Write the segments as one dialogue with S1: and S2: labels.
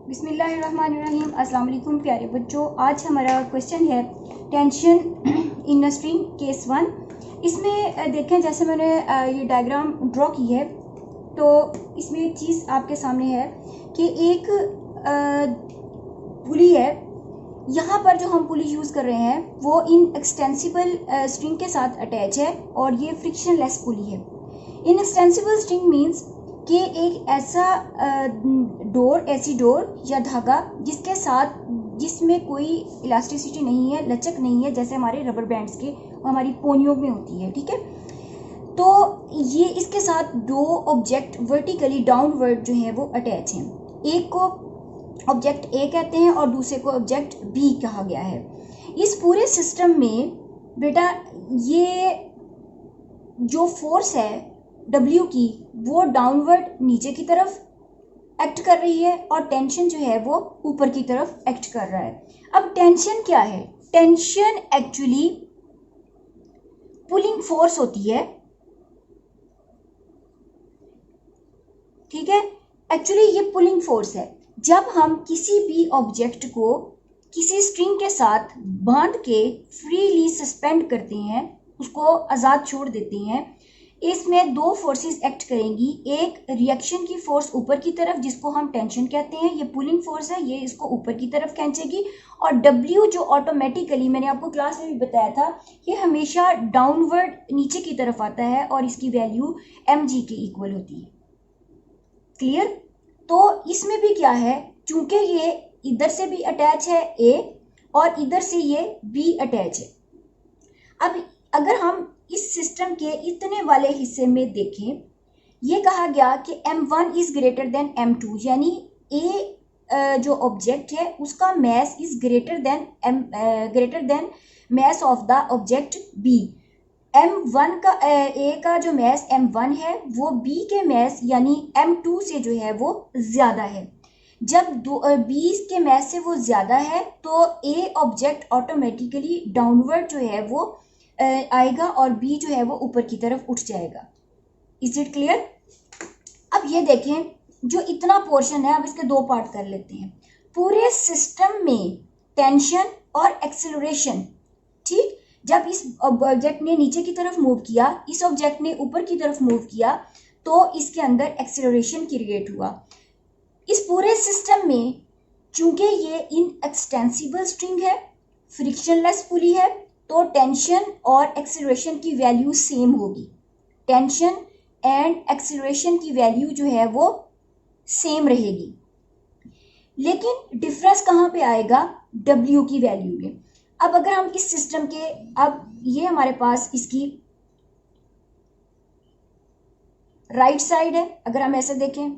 S1: बिस्मिल्लाहिर्रहमानिर्रहीम। अस्सलाम वालेकुम प्यारे बच्चों। आज हमारा क्वेश्चन है tension in a string case 1। इसमें देखें, जैसे मैंने ये डायग्राम ड्रॉ की है, तो इसमें एक चीज़ आपके सामने है कि एक पुली है। यहाँ पर जो हम पुली यूज़ कर रहे हैं वो इन एक्सटेंसिबल स्ट्रिंग के साथ अटैच है और ये फ्रिक्शनलेस पुली है। इन एक्सटेंसिबल स्ट्रिंग मीन्स कि एक ऐसा ऐसी डोर या धागा जिसमें कोई इलास्टिसिटी नहीं है, लचक नहीं है, जैसे हमारे रबर बैंड्स के हमारी पोनियों में होती है। ठीक है, तो ये इसके साथ दो ऑब्जेक्ट वर्टिकली डाउनवर्ड जो है वो अटैच हैं। एक को ऑब्जेक्ट ए कहते हैं और दूसरे को ऑब्जेक्ट बी कहा गया है। इस पूरे सिस्टम में बेटा ये जो फोर्स है W की वो डाउनवर्ड नीचे की तरफ एक्ट कर रही है और टेंशन जो है वो ऊपर की तरफ एक्ट कर रहा है। अब टेंशन क्या है? टेंशन एक्चुअली पुलिंग फोर्स होती है। ठीक है, एक्चुअली ये पुलिंग फोर्स है। जब हम किसी भी ऑब्जेक्ट को किसी स्ट्रिंग के साथ बांध के फ्रीली सस्पेंड करते हैं, उसको आज़ाद छोड़ देते हैं, इसमें दो फोर्सेस एक्ट करेंगी। एक रिएक्शन की फोर्स ऊपर की तरफ, जिसको हम टेंशन कहते हैं, ये पुलिंग फोर्स है, ये इसको ऊपर की तरफ खींचेगी। और डब्ल्यू जो ऑटोमेटिकली, मैंने आपको क्लास में भी बताया था, ये हमेशा डाउनवर्ड नीचे की तरफ आता है और इसकी वैल्यू mg के इक्वल होती है। क्लियर? तो इसमें भी क्या है, चूंकि ये इधर से भी अटैच है A और इधर से ये B अटैच है। अब अगर हम इस सिस्टम के इतने वाले हिस्से में देखें, ये कहा गया कि m1 is greater then m2, यानी A जो ऑब्जेक्ट है उसका mass is greater than mass of the object B। m1 का A का जो मैस m1 है वो B के मैस यानी m2 से जो है वो ज़्यादा है। जब B के मैस से वो ज़्यादा है तो A ऑब्जेक्ट ऑटोमेटिकली डाउनवर्ड जो है वो आएगा और B जो है वो ऊपर की तरफ उठ जाएगा। Is it clear? अब ये देखें, जो इतना पोर्शन है, अब इसके दो पार्ट कर लेते हैं। पूरे सिस्टम में टेंशन और एक्सेलरेशन, ठीक, जब इस ऑब्जेक्ट ने नीचे की तरफ मूव किया, इस ऑब्जेक्ट ने ऊपर की तरफ मूव किया, तो इसके अंदर एक्सेलरेशन क्रिएट हुआ। इस पूरे सिस्टम में चूंकि ये इन एक्सटेंसिबल स्ट्रिंग है, फ्रिक्शनलेस पुली है, तो टेंशन और एक्सेलरेशन की वैल्यू सेम होगी। टेंशन एंड एक्सेलरेशन की वैल्यू जो है वो सेम रहेगी, लेकिन डिफरेंस कहाँ पे आएगा? W की वैल्यू में। अब अगर हम इस सिस्टम के, अब ये हमारे पास इसकी राइट साइड है, अगर हम ऐसे देखें,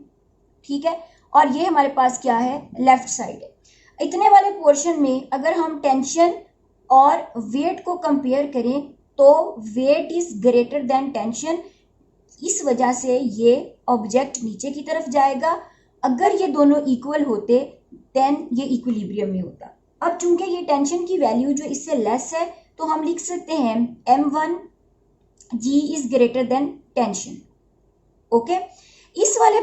S1: ठीक है, और ये हमारे पास क्या है? लेफ्ट साइड है। इतने वाले पोर्शन में अगर हम टेंशन और वेट को कंपेयर करें तो weight is greater than tension. इस वजह से ये ऑब्जेक्ट नीचे की तरफ जाएगा। अगर ये दोनों इक्वल होते देन ये इक्विलिब्रियम में होता। अब चूंकि ये टेंशन की वैल्यू जो इससे लेस है, तो हम लिख सकते हैं m1g is greater than tension. Okay, इस वाले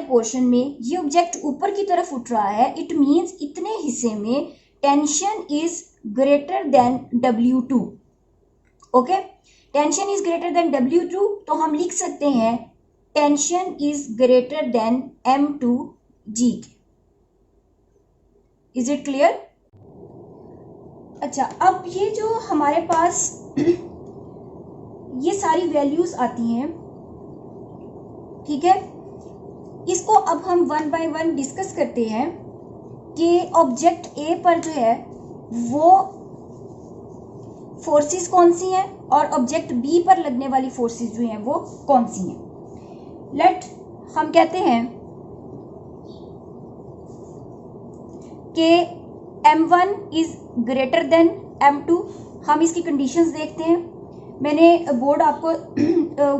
S1: पोर्शन में ये ऑब्जेक्ट ऊपर की तरफ उठ रहा है। इट मींस इतने हिस्से में tension is greater than W2। Okay, tension is greater than W2, तो हम लिख सकते हैं tension is greater then m2g। Is it clear? अच्छा, अब ये जो हमारे पास ये सारी वैल्यूज आती हैं, ठीक है, इसको अब हम वन बाय वन डिस्कस करते हैं कि ऑब्जेक्ट A पर जो है वो फोर्सेस कौन सी हैं और ऑब्जेक्ट B पर लगने वाली फोर्सेस जो हैं वो कौन सी हैं। हम कहते हैं कि m1 is greater then m2। हम इसकी कंडीशंस देखते हैं। मैंने बोर्ड आपको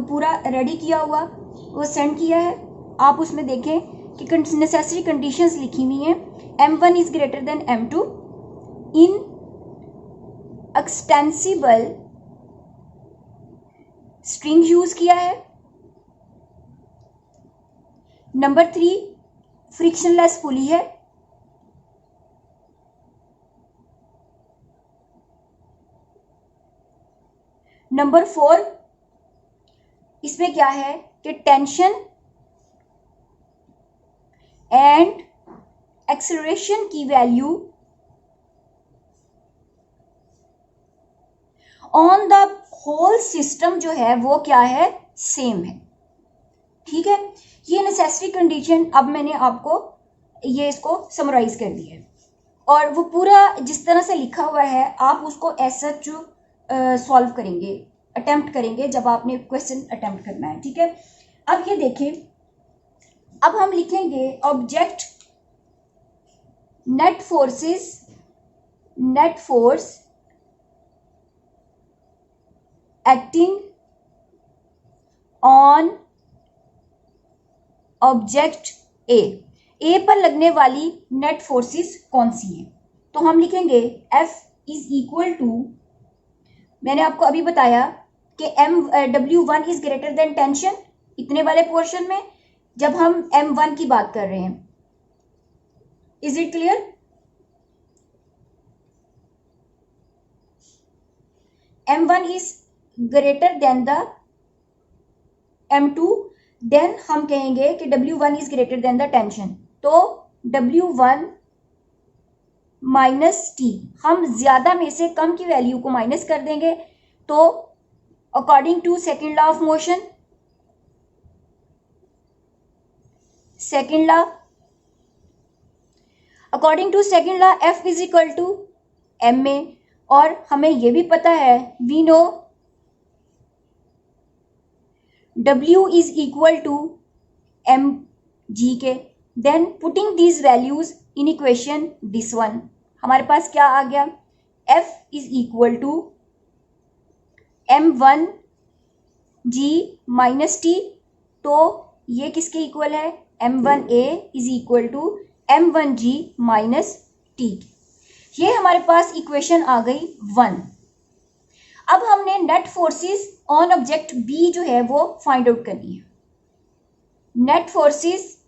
S1: पूरा रेडी किया हुआ वो सेंड किया है, आप उसमें देखें कि नेसेसरी कंडीशंस लिखी हुई हैं। m1 is greater then m2 in extensible string use किया है। नंबर 3, फ्रिक्शनलेस पुली है। नंबर 4, इसमें क्या है कि टेंशन एंड एक्सेलरेशन की value on the whole system जो है वो क्या है, सेम है। ठीक है, ये नेसेसरी कंडीशन अब मैंने आपको ये इसको समराइज कर दिया है, और वो पूरा जिस तरह से लिखा हुआ है आप उसको ऐसा जो सॉल्व करेंगे, अटेम्प्ट करेंगे जब आपने क्वेश्चन अटेम्प्ट करना है। ठीक है, अब ये देखें, अब हम लिखेंगे object net force acting on object A पर लगने वाली नेट फोर्सेस कौन सी हैं? तो हम लिखेंगे F इज इक्वल टू, मैंने आपको अभी बताया कि W1 is greater than tension, इतने वाले पोर्शन में जब हम M1 की बात कर रहे हैं। Is it clear? M1 is greater than the M2, then हम कहेंगे कि W1 is greater than the tension. तो W1 माइनस T, हम ज्यादा में से कम की वैल्यू को माइनस कर देंगे। तो according to second law of motion, second law, according to second law F is equal to ma, और हमें यह भी पता है, we know W is equal to mg के, then putting these values in equation this one, हमारे पास क्या आ गया, F is equal to m1 g minus T. तो ये किसके इक्वल है, m1a is equal to m1g minus T. ये हमारे पास इक्वेशन आ गई 1। अब हमने net forces on object B जो है वो फाइंड आउट करनी है। Net forces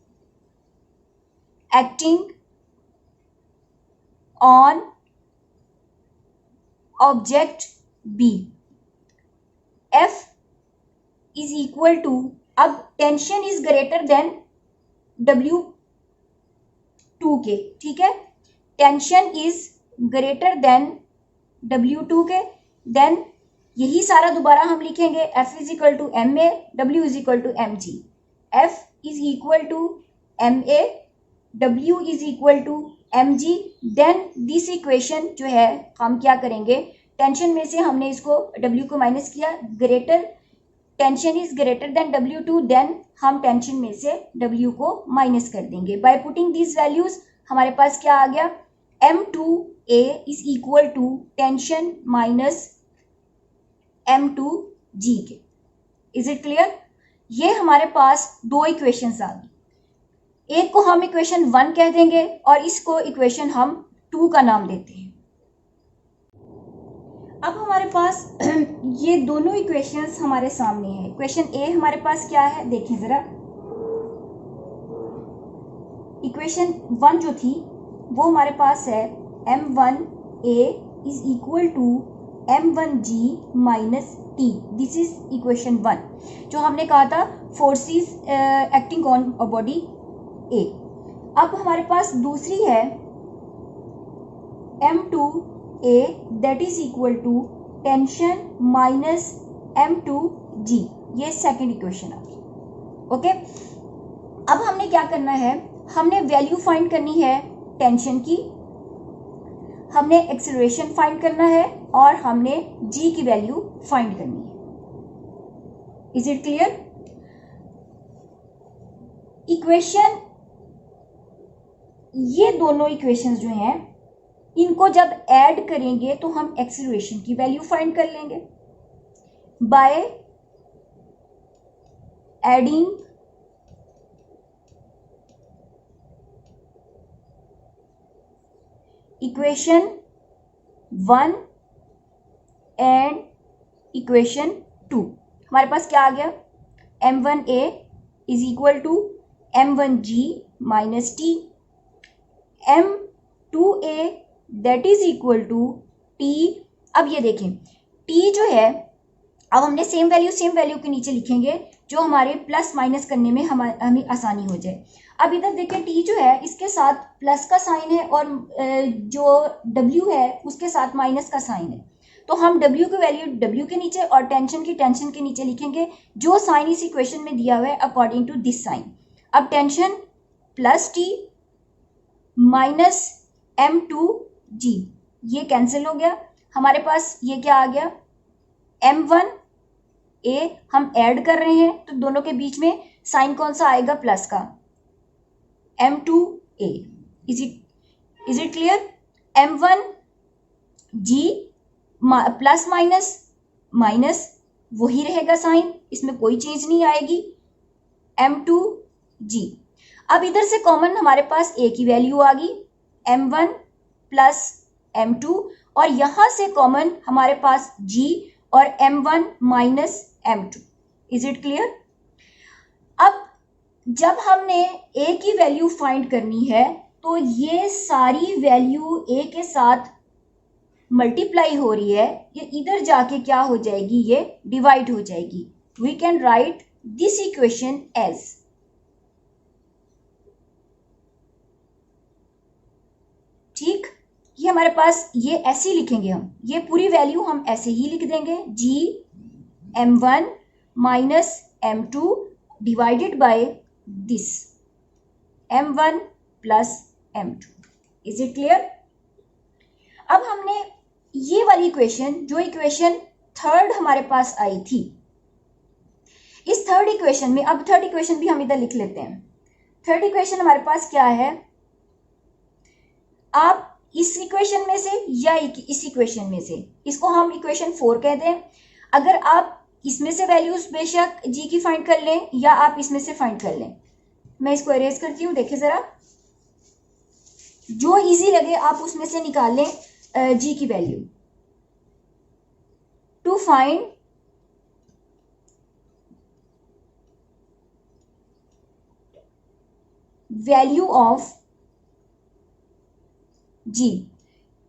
S1: acting on object B, F is equal to, अब tension is greater than W2 के। ठीक है, tension is greater than W2 के, देन यही सारा दोबारा हम लिखेंगे, F is equal to ma, W is equal to mg। F is equal to ma, W is equal to mg, then this equation जो है हम क्या करेंगे, टेंशन में से हमने इसको W को माइनस किया, greater, tension is greater than W2, then हम टेंशन में से W को माइनस कर देंगे। बाय पुटिंग दीज वैल्यूज हमारे पास क्या आ गया, m2a is equal to tension minus m2g के। Is it clear? ये हमारे पास दो इक्वेशंस आ गई, एक को हम इक्वेशन 1 कह देंगे और इसको इक्वेशन हम 2 का नाम देते हैं। अब हमारे पास ये दोनों इक्वेशंस हमारे सामने है। इक्वेशन ए हमारे पास क्या है, देखिए जरा, इक्वेशन 1 जो थी वो हमारे पास है m1a is equal to m1g minus T, this is equation 1, जो हमने कहा था forces acting on body A. अब हमारे पास दूसरी है m2a that is equal to tension minus m2g, ये सेकेंड इक्वेशन आ गई। ओके, अब हमने क्या करना है, हमने वैल्यू फाइंड करनी है टेंशन की, हमने एक्सेलरेशन फाइंड करना है और हमने g की वैल्यू फाइंड करनी है। Is it clear? इक्वेशन, ये दोनों इक्वेशंस जो हैं इनको जब ऐड करेंगे तो हम एक्सेलरेशन की वैल्यू फाइंड कर लेंगे by adding equation 1 and equation 2। हमारे पास क्या आ गया, m1a is equal to m1g minus T, m2a that is equal to T. अब ये देखें टी जो है, अब हमने सेम वैल्यू के नीचे लिखेंगे जो हमारे प्लस माइनस करने में हमें आसानी हो जाए। अब इधर देखिए टी जो है इसके साथ प्लस का साइन है और जो डब्ल्यू है उसके साथ माइनस का साइन है, तो हम डब्ल्यू की वैल्यू डब्ल्यू के नीचे और टेंशन के नीचे लिखेंगे जो साइन इस इक्वेशन में दिया हुआ है अकॉर्डिंग टू दिस साइन। अब tension plus T minus m2g ये कैंसिल हो गया, हमारे पास ये क्या आ गया m1a, हम ऐड कर रहे हैं तो दोनों के बीच में साइन कौन सा आएगा, प्लस का, m2a। Is it clear? m1g plus minus minus वही रहेगा साइन, इसमें कोई चेंज नहीं आएगी, m2g। अब इधर से कॉमन हमारे पास a की वैल्यू आ गई m1 प्लस m2 और यहां से कॉमन हमारे पास g और m1 minus m2। Is it clear? अब जब हमने a की वैल्यू फाइंड करनी है तो ये सारी वैल्यू a के साथ मल्टीप्लाई हो रही है, ये इधर जाके क्या हो जाएगी, ये डिवाइड हो जाएगी। We can write this equation as, ठीक, ये हमारे पास ये ऐसे ही लिखेंगे हम, ये पूरी वैल्यू हम ऐसे ही लिख देंगे, g m1 minus m2 divided by this m1 plus m2। Is it clear? अब हमने ये वाली इक्वेशन, जो इक्वेशन थर्ड हमारे पास आई थी, इस थर्ड इक्वेशन में, अब थर्ड इक्वेशन भी हम इधर लिख लेते हैं। थर्ड इक्वेशन हमारे पास क्या है, आप इस इक्वेशन में से या इस इक्वेशन में से, इसको हम इक्वेशन 4 कह दें। अगर आप इसमें से वैल्यूज बेशक जी की फाइंड कर लें या आप इसमें से फाइंड कर लें, मैं इसको इरेज करती हूँ, देखिए जरा, जो इजी लगे आप उसमें से निकाल लें जी की value. To find value of G,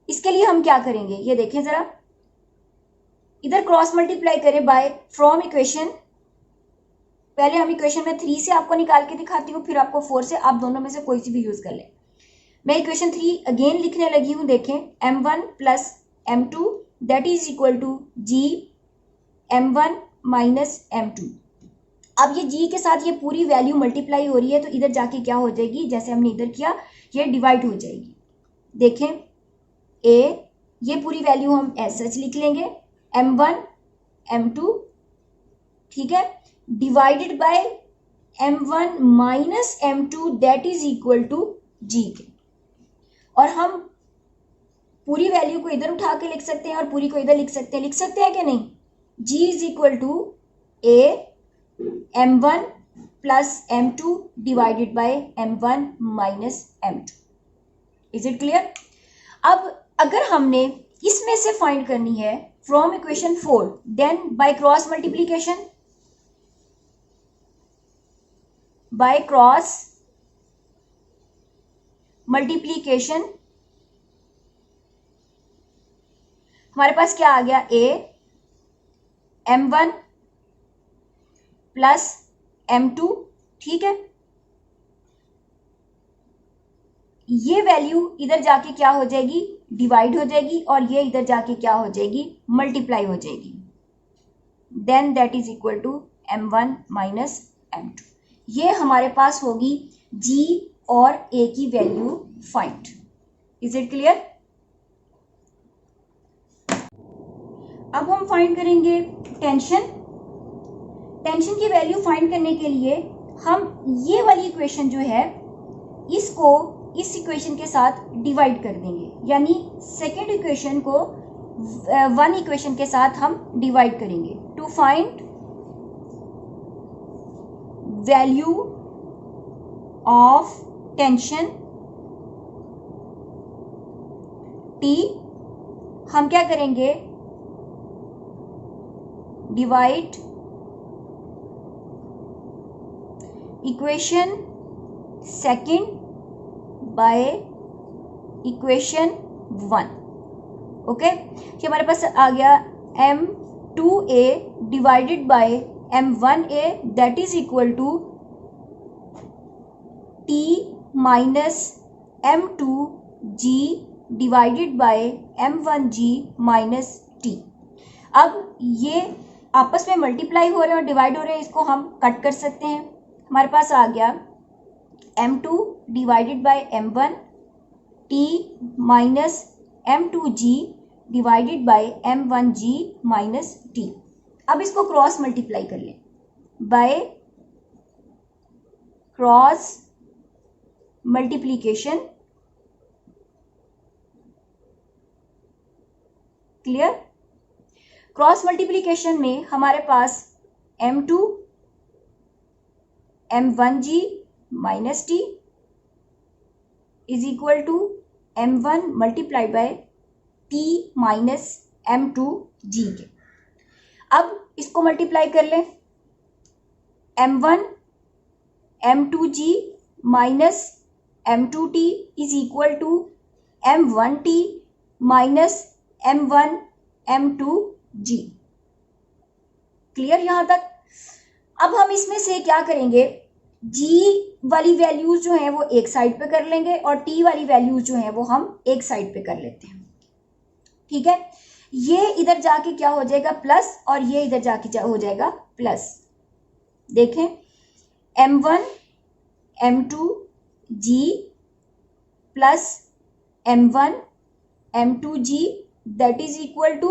S1: इसके लिए हम क्या करेंगे, ये देखें जरा, इधर क्रॉस मल्टीप्लाई करें बाय फ्रॉम इक्वेशन, पहले हम इक्वेशन में 3 से आपको निकाल के दिखाती हूँ, फिर आपको 4 से, आप दोनों में से कोई सी भी यूज कर लें। मैं इक्वेशन 3 अगेन लिखने लगी हूं, देखें m1 plus m2 that is equal to g m1 minus m2। अब ये g के साथ ये पूरी वैल्यू मल्टीप्लाई हो रही है तो इधर जाके क्या हो जाएगी, जैसे हमने इधर किया, ये डिवाइड हो जाएगी। देखें a, ये पूरी वैल्यू हम एज सच लिख लेंगे m1 m2, ठीक है, divided by m1 minus m2 that is equal to g के, और हम पूरी वैल्यू को इधर उठा के लिख सकते हैं और पूरी को इधर लिख सकते हैं कि नहीं, g is equal to a m1 plus m2 divided by m1 minus m2। Is it clear? अब अगर हमने इसमें से फाइंड करनी है from equation 4, then by cross multiplication, by cross multiplication हमारे पास क्या आ गया, a m1 प्लस m2, ठीक है, ये वैल्यू इधर जाके क्या हो जाएगी, डिवाइड हो जाएगी, और ये इधर जाके क्या हो जाएगी, मल्टीप्लाई हो जाएगी, then that is equal to m1 minus m2। ये हमारे पास होगी g और a की value find. Is it clear? अब हम फाइंड करेंगे टेंशन। टेंशन की वैल्यू फाइंड करने के लिए हम ये वाली इक्वेशन जो है इसको इस इक्वेशन के साथ डिवाइड कर देंगे, यानी सेकेंड इक्वेशन को वन इक्वेशन के साथ हम डिवाइड करेंगे। To find value of tension T, हम क्या करेंगे, divide equation second by equation 1। Okay, ये हमारे पास आ गया m2a divided by m1a that is equal to t minus m2g divided by m1g minus t। अब ये आपस में मल्टीप्लाई हो रहे हैं और डिवाइड हो रहे हैं, इसको हम कट कर सकते हैं। हमारे पास आ गया m2 divided by m1 t minus m2g divided by m1g minus t। अब इसको क्रॉस मल्टीप्लाई कर लें by cross multiplication. Clear? Cross multiplication में हमारे पास m2 m1g minus t is equal to m1 multiply by t minus m2g के। अब इसको मल्टीप्लाई कर लें m1 m2g minus m2t is equal to m1t minus m1 m2g। Clear यहां तक? अब हम इसमें से क्या करेंगे, g वाली वैल्यूज जो हैं वो एक साइड पे कर लेंगे और t वाली वैल्यूज जो हैं वो हम एक साइड पे कर लेते हैं। ठीक है, ये इधर जाके क्या हो जाएगा प्लस और ये इधर जाके हो जाएगा प्लस। देखें m1 m2g plus m1 m2g that is equal to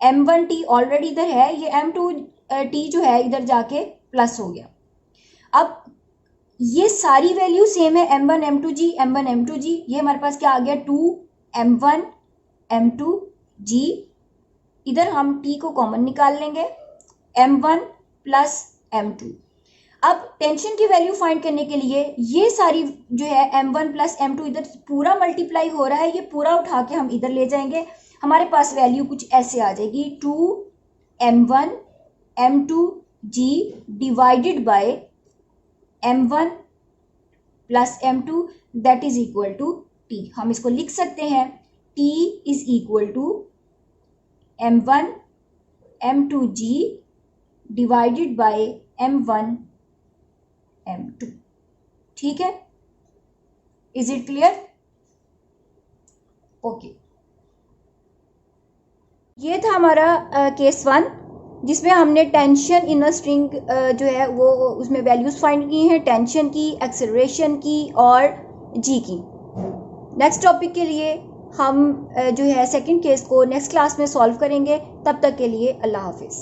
S1: m1t already इधर है, ये m2t जो है इधर जाके प्लस हो गया। अब ये सारी वैल्यू सेम है m1 m2g m1 m2g। ये हमारे पास क्या आ गया 2m1 m2g। इधर हम t को कॉमन निकाल लेंगे m1 प्लस m2। अब टेंशन की वैल्यू फाइंड करने के लिए ये सारी जो है m1 प्लस m2 इधर पूरा मल्टीप्लाई हो रहा है, ये पूरा उठा के हम इधर ले जाएंगे। हमारे पास वैल्यू कुछ ऐसे आ जाएगी 2m1 m2g divided by m1 plus m2 that is equal to t। हम इसको लिख सकते हैं t is equal to m1 m2g divided by m1 m2। ठीक है, इज इट क्लियर? ओके, ये था हमारा केस 1 जिसमें हमने टेंशन इन अ स्ट्रिंग जो है वो उसमें वैल्यूज फाइंड की हैं, टेंशन की, एक्सेलरेशन की और जी की। नेक्स्ट टॉपिक के लिए हम जो है सेकंड केस को नेक्स्ट क्लास में सॉल्व करेंगे। तब तक के लिए अल्लाह हाफिज़।